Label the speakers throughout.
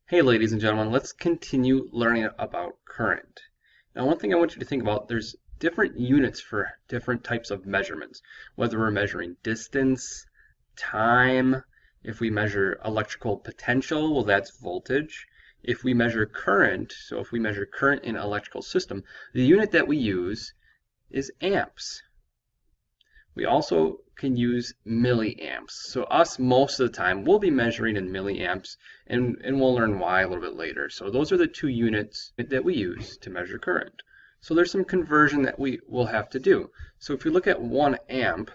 Speaker 1: Hey ladies and gentlemen, let's continue learning about current. Now one thing I want you to think about, there's different units for different types of measurements. Whether we're measuring distance, time, if we measure electrical potential, well that's voltage. If we measure current, so if we measure current in an electrical system, the unit that we use is amps. We also can use milliamps. So us, most of the time, we'll be measuring in milliamps, and we'll learn why a little bit later. So those are the two units that we use to measure current. So there's some conversion that we will have to do. So if you look at 1 amp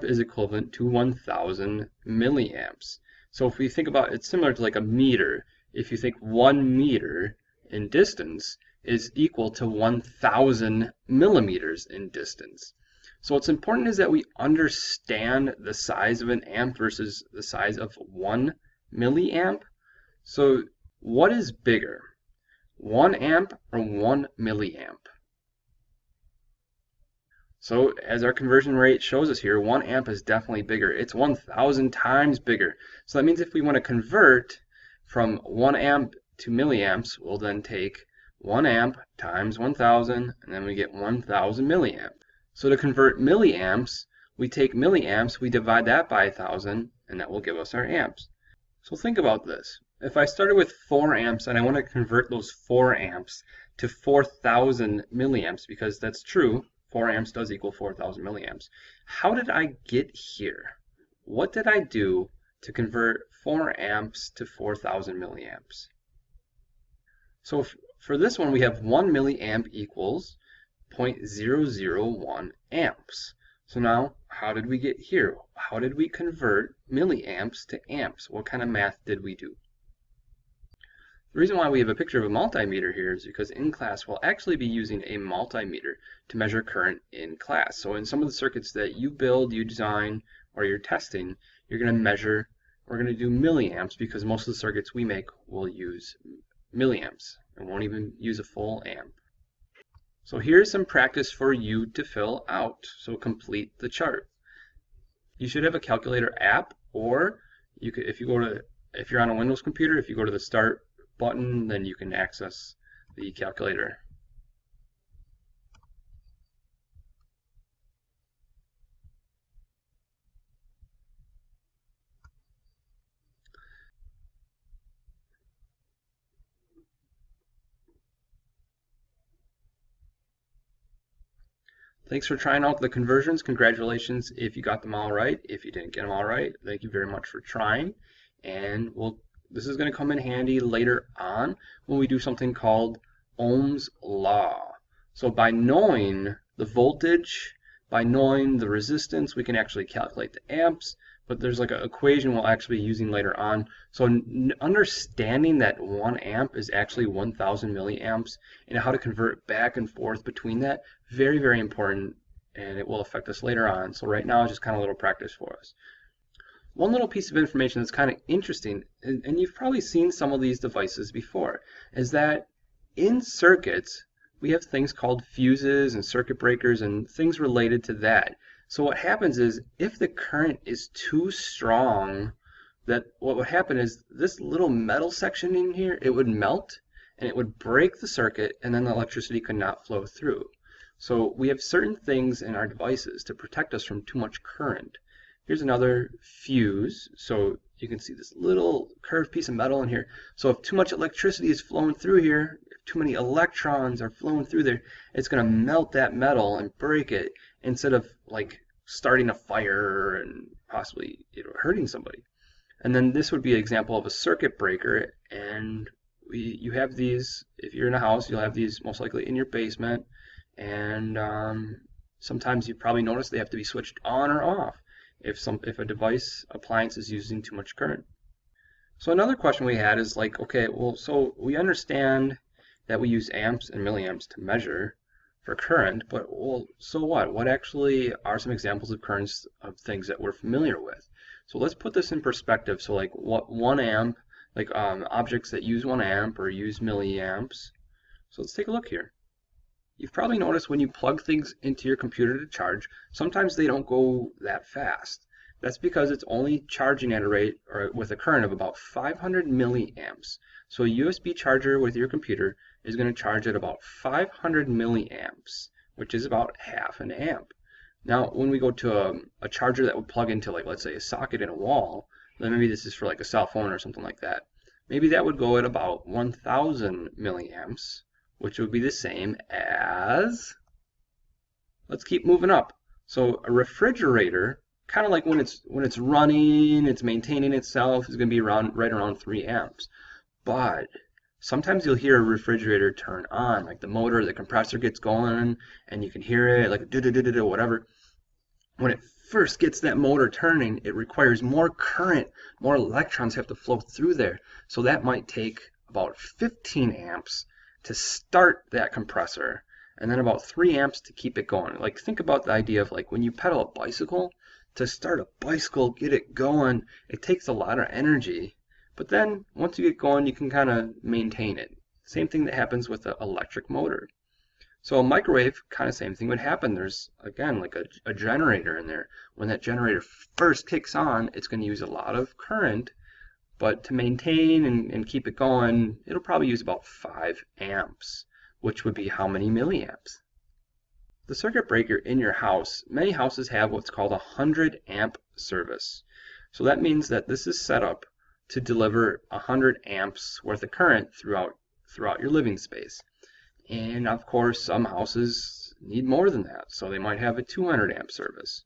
Speaker 1: is equivalent to 1,000 milliamps. So if we think about it, it's similar to like a meter. If you think 1 meter in distance is equal to 1,000 millimeters in distance. So what's important is that we understand the size of an amp versus the size of 1 milliamp. So what is bigger, 1 amp or 1 milliamp? So as our conversion rate shows us here, 1 amp is definitely bigger. It's 1,000 times bigger. So that means if we want to convert from 1 amp to milliamps, we'll then take 1 amp times 1,000, and then we get 1,000 milliamp. So to convert milliamps, we take milliamps, we divide that by 1,000, and that will give us our amps. So think about this. If I started with 4 amps and I want to convert those 4 amps to 4,000 milliamps, because that's true, 4 amps does equal 4,000 milliamps. How did I get here? What did I do to convert 4 amps to 4,000 milliamps? So for this one, we have 1 milliamp equals 0.001 amps. So now, how did we get here? How did we convert milliamps to amps? What kind of math did we do? The reason why we have a picture of a multimeter here is because in class we'll actually be using a multimeter to measure current in class. So in some of the circuits that you build, you design, or you're testing, you're going to measure, we're going to do milliamps because most of the circuits we make will use milliamps and won't even use a full amp. So here's some practice for you to fill out. So complete the chart. You should have a calculator app, or you could, if you're on a Windows computer, if you go to the Start button, then you can access the calculator. Thanks for trying out the conversions. Congratulations if you got them all right. If you didn't get them all right, thank you very much for trying. And this is going to come in handy later on when we do something called Ohm's law. So by knowing the voltage, by knowing the resistance, we can actually calculate the amps. But there's like an equation we'll actually be using later on. So understanding that 1 amp is actually 1,000 milliamps and how to convert back and forth between that, very, very important, and it will affect us later on. So right now, it's just kind of a little practice for us. One little piece of information that's kind of interesting, and you've probably seen some of these devices before, is that in circuits, we have things called fuses and circuit breakers and things related to that. So what happens is if the current is too strong, that what would happen is this little metal section in here, it would melt and it would break the circuit, and then the electricity could not flow through. So we have certain things in our devices to protect us from too much current. Here's another fuse. So you can see this little curved piece of metal in here. So if too much electricity is flowing through here, if too many electrons are flowing through there, it's going to melt that metal and break it instead of like starting a fire and possibly hurting somebody. And then this would be an example of a circuit breaker, and you have these, if you're in a house, you'll have these most likely in your basement, and sometimes you probably notice they have to be switched on or off if a device appliance is using too much current. So another question we had is like, okay, well, so we understand that we use amps and milliamps to measure for current, but well, so what? What actually are some examples of currents of things that we're familiar with? So let's put this in perspective. So like what 1 amp, like objects that use 1 amp or use milliamps. So let's take a look here. You've probably noticed when you plug things into your computer to charge, sometimes they don't go that fast. That's because it's only charging at a rate or with a current of about 500 milliamps. So a USB charger with your computer is going to charge at about 500 milliamps, which is about half an amp. Now, when we go to a charger that would plug into, like, let's say a socket in a wall, then maybe this is for like a cell phone or something like that. Maybe that would go at about 1000 milliamps, which would be the same as, let's keep moving up. So a refrigerator, kind of like when it's running, it's maintaining itself, is going to be around right around 3 amps. But sometimes you'll hear a refrigerator turn on, like the motor, the compressor gets going, and you can hear it like do whatever. When it first gets that motor turning, it requires more current, more electrons have to flow through there. So that might take about 15 amps to start that compressor, and then about 3 amps to keep it going. Like, think about the idea of like when you pedal a bicycle, to start a bicycle, get it going, it takes a lot of energy. But then once you get going, you can kind of maintain it. Same thing that happens with an electric motor. So a microwave, kind of same thing would happen. There's, again, like a generator in there. When that generator first kicks on, it's going to use a lot of current, but to maintain and keep it going, it'll probably use about 5 amps, which would be how many milliamps? The circuit breaker in your house, many houses have what's called a 100 amp service. So that means that this is set up to deliver 100 amps worth of current throughout your living space. And of course, some houses need more than that, so they might have a 200 amp service.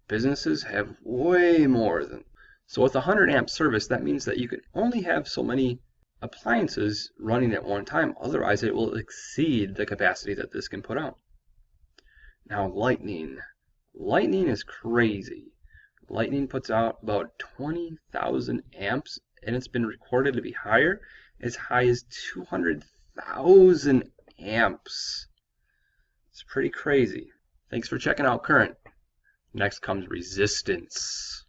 Speaker 1: Businesses have way more than. So with a 100 amp service, that means that you can only have so many appliances running at one time, otherwise it will exceed the capacity that this can put out. Now lightning. Lightning is crazy. Lightning puts out about 20,000 amps, and it's been recorded to be higher, as high as 200,000 amps. It's pretty crazy. Thanks for checking out current. Next comes resistance.